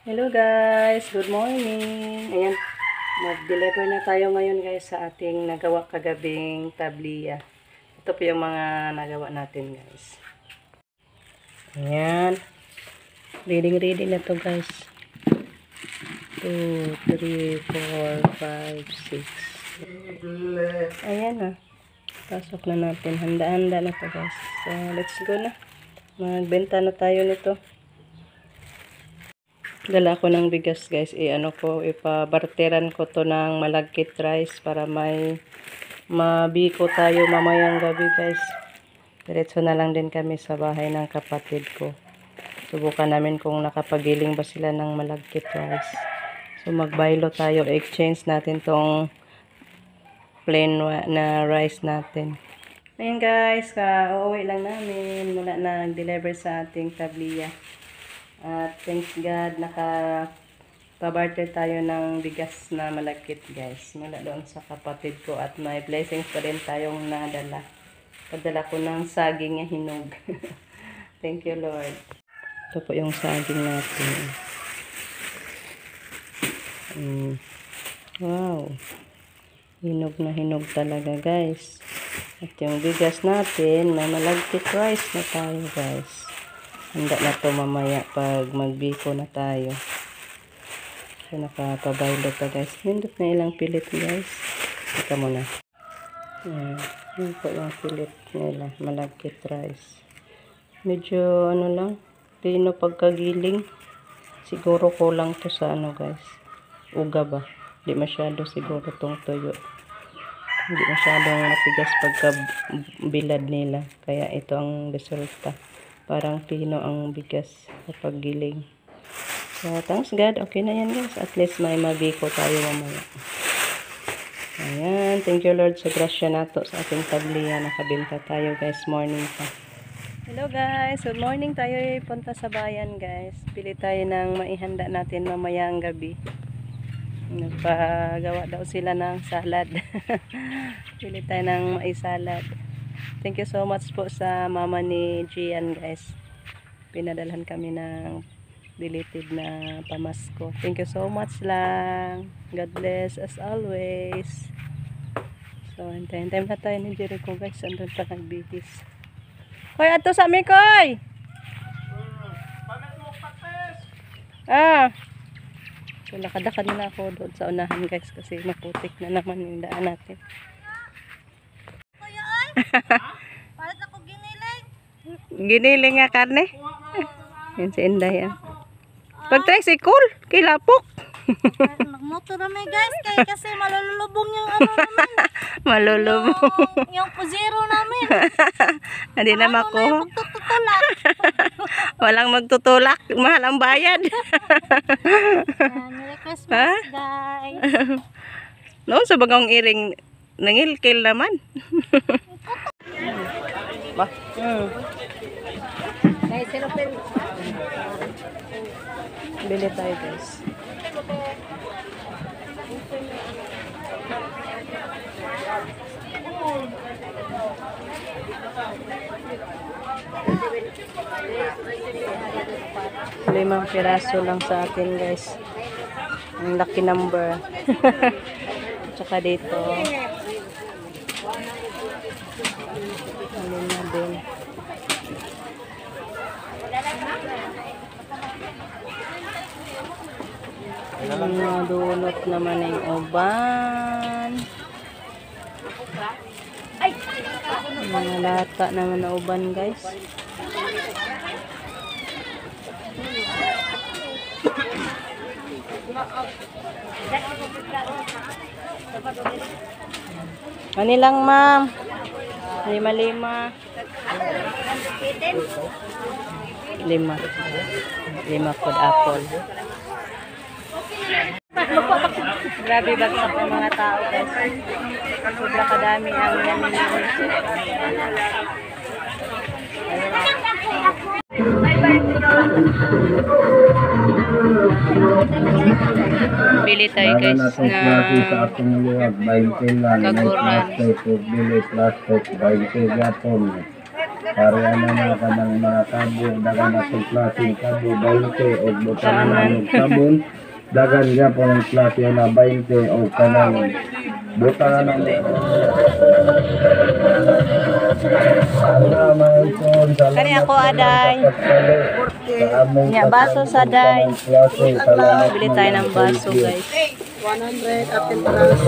Hello guys, good morning. Ayan, mag-deliver na tayo ngayon guys sa ating nagawa kagabing tabliya. Ito po yung mga nagawa natin guys. Ayan, ready na to guys. 2, 3, 4, 5, 6. Ayan na. Pasok na natin. Handa-handa na to guys. So, let's go na. Magbenta na tayo nito. Dala ko ng bigas guys, ipabarteran ko to ng malagkit rice para may mabiko tayo mamayang gabi guys. Diretso na lang din kami sa bahay ng kapatid ko. Subukan namin kung nakapagiling ba sila ng malagkit rice. So magbaylo tayo, exchange natin tong plain na rice natin. Ayan guys, uuwi lang namin mula na nag-deliver sa ating tabliya. At thanks God, nakapabarter tayo ng bigas na malagkit guys. Mula doon sa kapatid ko at may blessings pa rin tayong nadala. Padala ko ng saging na hinog. Thank you Lord. Ito po yung saging natin. Wow. Hinog na hinog talaga guys. At yung bigas natin, may malagkit rice na tayo guys. Handa na to mamaya pag magbiko na tayo. So, nakapabaylo pa guys. Nindot na ilang pilit guys. Ika muna. Yun po yung pilit nila. Malagkit rice. Medyo ano lang. Pino pagkagiling. Siguro kulang to sa ano guys. Uga ba? Hindi masyado siguro tong tuyo. Hindi masyadong matigas pagkabilad nila. Kaya ito ang resulta. Parang pino ang bigas kapag giling. So, thanks God. Okay na yan guys. At least may mabiko tayo mamaya. Ayan. Thank you Lord sa grasya nato sa ating tabliya. Nakabinta tayo guys. Morning pa. Hello guys. Good morning tayo. Punta sa bayan guys. Pili tayo ng maihanda natin mamaya ang gabi. Nagpagawa daw sila ng salad. Pili tayo ng maisalad. Thank you so much po sa mama ni Gian guys. Pinadalhan kami ng deleted na pamasko. Thank you so much lang. God bless as always. So, hintayin na tayo ni Jericho guys. Andun pa nagbihis. Hoy, ato sa amin koy! So, lakad-lakad na ako doon sa unahan guys. Kasi maputik na naman yung daan natin. Palit ako giniling. Giniling nga karne. Yan si Inday yan. Pag tricycle, kilapok. Nagmotor na may guys. Kasi malulubong yung ano namin. Malulubong. Yung puzero namin. Hindi na makuha. Magtutulak. Walang magtutulak. Mahal ang bayad. Merry Christmas guys. Noon sa bagong iring, nangilkil naman. Ba? Bili tayo guys. Limang piraso lang sa atin guys. Ang lucky number. Tsaka dito. Alin na din. Dunot naman yung uban. Mga lata naman na uban guys. Manilang ma'am. 5. 5 food apple. Grabe bagsak ng mga tao guys. Sobra kadami ang namimili. Bili tayo guys na kaguran. Parehan na mga kanang mga kabo, dagan na sa klase kabo 20 o butan na ng sabon. Dagan niya po ng klase na 20 o kanang butan na ng Kani ako aday. Nya baso sa day. Bili tayo ng baso guys. 100 apple plus.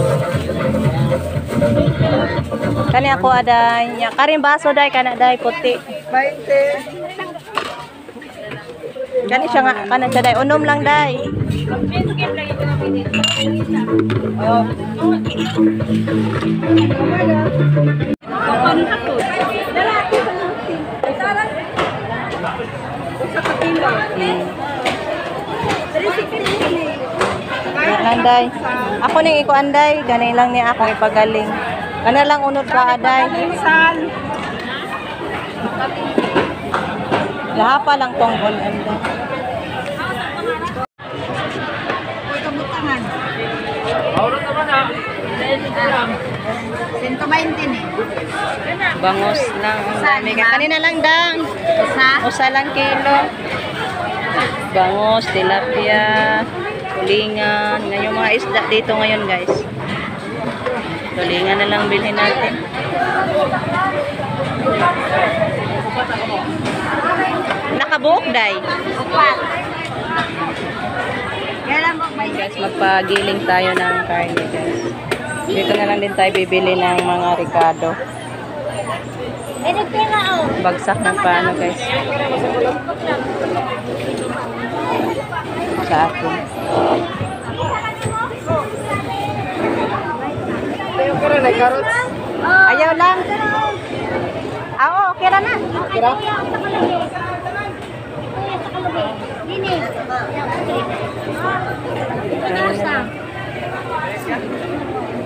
Kani ako aday. Nya karing baso day kana day puti. 20. Kani siya nga kana siya day unom lang day. Anday. Ako ning iko anday, gani lang ni akong ipagaling. Kana lang unod ka aday. Lahapa lang tong on anday. Kamutangan. 120 ni. Bangos lang. Dami ka. Kanina lang dang. Usa lang kilo. Bangos, tilapia, tulingan. Ngayon mga isda dito ngayon guys. Tulingan na lang bilhin natin. Nakabuok day. Guys, magpagiling tayo ng karne guys. Dito na lang din tayo bibili ng mga ricado. Bagsak ng paano guys. Sa akin. Ayaw lang. Oo, okay na na.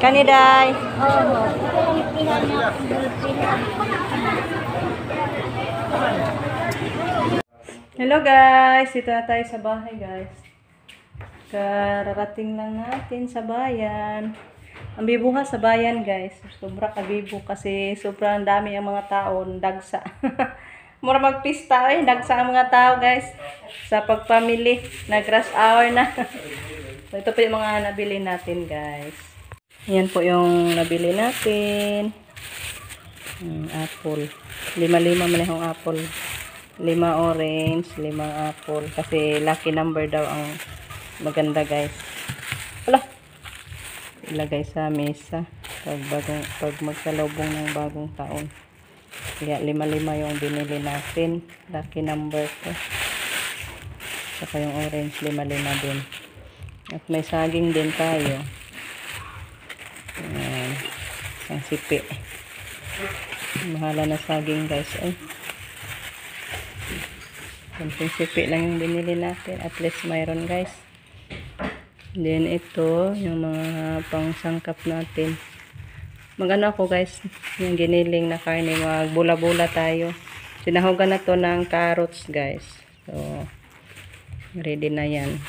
Kaniday. Hello guys, dito na tayo sa bahay guys. Kararating lang natin sa bayan. Ang bibuha sa bayan guys. Sobra kabibo kasi sobrang dami ang mga tao, dagsa. Mura magpista dagsa ang mga tao guys. Sa pagpamili, nag-rush hour na. So, ito po yung mga nabili natin guys. Yan po yung nabili natin. Apple. 5 manihong apple. 5 orange, 5 apple. Kasi lucky number daw ang maganda guys. Wala. Ilagay sa mesa. Pag magsalubong ng bagong taon. Kaya 5 yung binili natin. Lucky number ko. Saka yung orange 5 din. At may saging din tayo. Ang sipi. Mahala na saging guys. Ay. Konting sipi lang yung binili natin. At least mayroon guys. Then ito, yung mga pangsangkap natin. Magano ako guys, yung giniling na karne, magbula-bula tayo. Sinahugan na to ng carrots guys. So, ready na yan.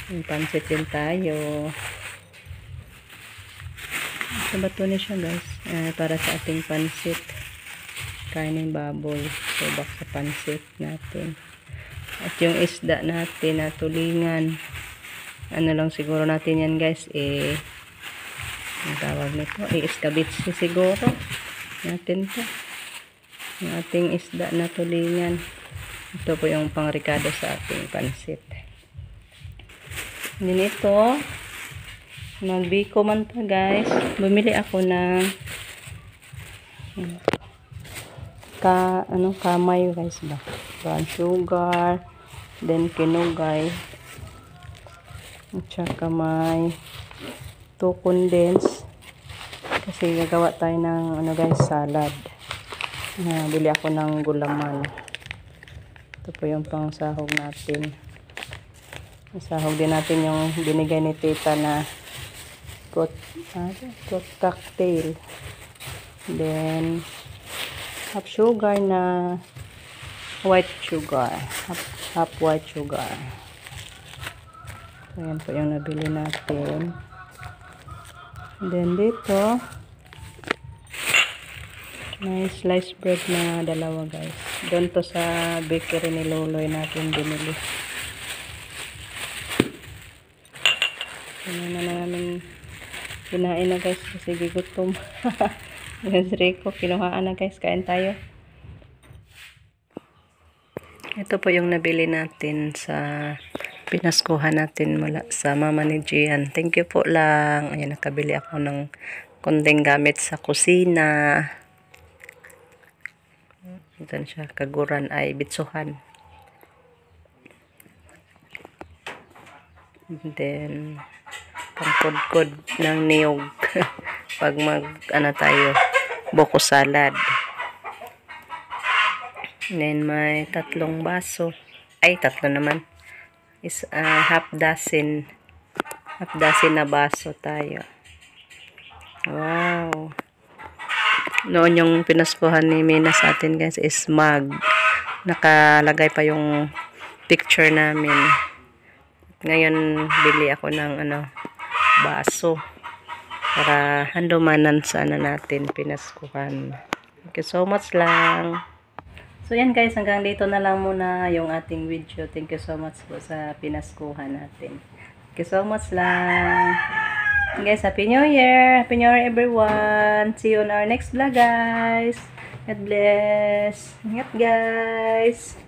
Yung pansit din tayo. Ito ba to siya guys? Para sa ating pansit. Karneng baboy. So, bak sa pansit natin. At yung isda natin na tulingan. Ano lang siguro natin yan guys. Ang tawag nito. Iskabitsi siguro. Natin to. Yung ating isda na tulingan. Ito po yung pangrikado sa ating pansit. Ganito. Magbiko man to guys. Bumili ako ng kamay guys ba. Brown sugar. Then kinugay. At saka may 2 condense. Kasi gagawa tayo ng guys, salad. Bili ako ng gulaman. Ito po yung pang sahog natin. Sahog din natin yung binigay ni tita na fruit cocktail. Then half sugar na white sugar. Half white sugar. So, yan po yung nabili natin. And then dito May sliced bread na dalawa guys. Doon to sa bakery ni Loloy natin binili. Ano na namin kinain na guys kasi gutom. Yung Rico, kinuhaan na guys. Kain tayo. Ito po yung nabili natin sa pinaskuhan natin mula sa mama ni Gian. Thank you po lang. Ayan, nakabili ako ng konting gamit sa kusina. Ito siya, kaguran ay bitsuhan. And then, pangkod-kod ng niyog. Pag tayo, buko salad. And then, may 3 baso. Ay, 3 naman. Is half dozen na baso tayo. Wow. Noon yung pinaskuhan ni Mina sa atin guys is mug. Nakalagay pa yung picture namin. Ngayon bili ako ng baso para handumanan sa natin pinaskuhan. Thank you so much lang. So yan guys, hanggang dito na lang muna yung ating video. Thank you so much po sa pinaskuhan natin. Thank you so much lang. Guys, Happy New Year! Happy New Year everyone! See you on our next vlog guys! God bless! Ingat guys!